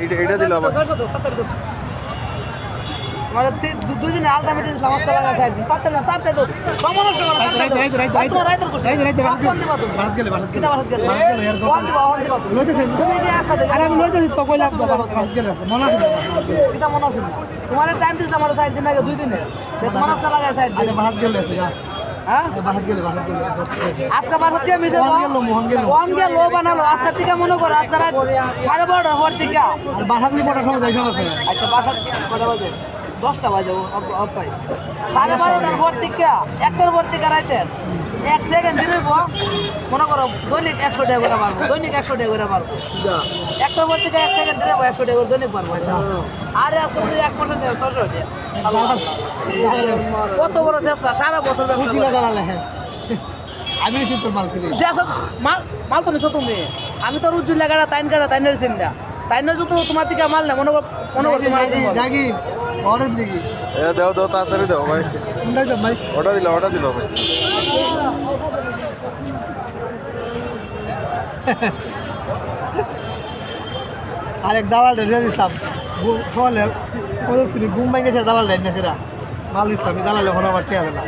এটা দিল আবার মানে দুই দিন আলটিমেট সমস্যা লাগা সাইড দিন তাতে তো সমস্যা করা রাইত কোন দিবা তুমি ভারত গেলে কিটা ভারত গেলে কোন দিবা তুমি কি একসাথে আরে আমি লইতেছি তো কইলাম তো ভারত গেলে মনে আছে কিটা মনে আছে তোমার টাইম দিছ আমার সাইড দিন আগে 2 দিনে যে সমস্যা লাগা সাইড দিন ভারত গেলে হ্যাঁ ভারত গেলে আজকে ভারত দিয়ে মিশে মোহন গেল বানালো আজকে থেকে মনে করো আজকে রাত 12:30 হওয়ার থেকে আর বাসা থেকে কটার সময় যাইছ আছে আচ্ছা বাসা কটা বাজে 10টা বাজে অপাই 12:30টার পর থেকে 1টার পর থেকে রাইতে 1 সেকেন্ড দিলেই মনে করো দৈনিক 100 টাকা করে পারবো দৈনিক 100 টাকা করে পারবো 1টার পর থেকে 1 সেকেন্ড দিলে 100 টাকা করে দৈনিক পারবো আরে আজকে যদি 1 মাসে 600 টাকা কত বড় চেষ্টা সারা বছর আমি তোর মাল কিনি মাল তো নিছো তুমি আমি তো উজ্জ্বল লাগাটা তাইনের চিন্তা তাইনের যদি তোমার দিকে মাল না মনে করো জাগি অরেঞ্জ দিকে দাও তাড়াতাড়ি দাও ভাই ভাই ওটা দিল ভাই আরেক দালাল ঢেলে দিতাম ফলে ওদের তিনি ঘুম ভাঙে গেছে দালাল ঢেলে সেটা মাল দিতাম আমি দালালে ওখানে আমার টেয়া না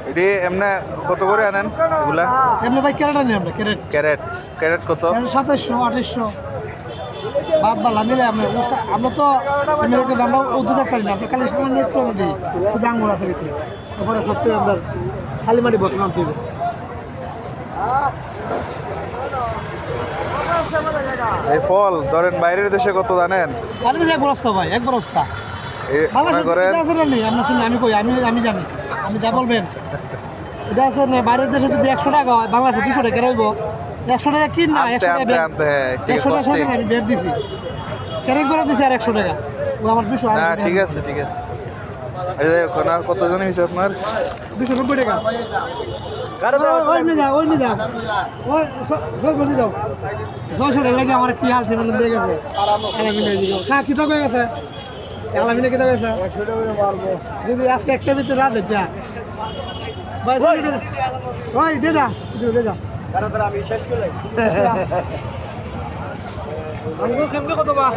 এটি এমনি কত করে আনেন এগুলা এমনি ভাই ক্যারেট আনি আমরা ক্যারেট কত 2700 2800 বাদ বালা মিলে আমরা তো আমরা উদ্যোগ করি না আমরা খালি সামান্য একটু আমরা দিই শুধু আঙুর আছে ভিতরে তারপরে সপ্তাহে আমরা শালিমারি বসানো দিব এই ফল ধরেন বাইরের দেশে কত জানেন এক বস্তা ভাই এক বস্তা মনে করেন আমি কই আমি জানি আমি যা বলবেন এটা আছে না বাইরের দেশে যদি 100 টাকা হয় বাংলাদেশে 200 টাকা রইব 100 টাকা কিন না 100 টাকা 100 টাকা আমি বের দিছি ক্যারেট করে দিছি আর 100 টাকা ও আমার 200 না ঠিক আছে এই যে এখন আর কত জন হইছে আপনার 290 টাকা ওই নিয়ে যা ওই সব বলে দাও 600 টাকা লাগে আমার কি হাল ছিল দিয়ে গেছে আলামিনে দিও হ্যাঁ কি তো হয়ে গেছে আলামিনে কি তো হয়েছে 100 টাকা করে মারবো যদি আজকে একটা ভিতরে রাত এটা ভাই দে যা আমি শেষ করে আমি কেমনে কত বা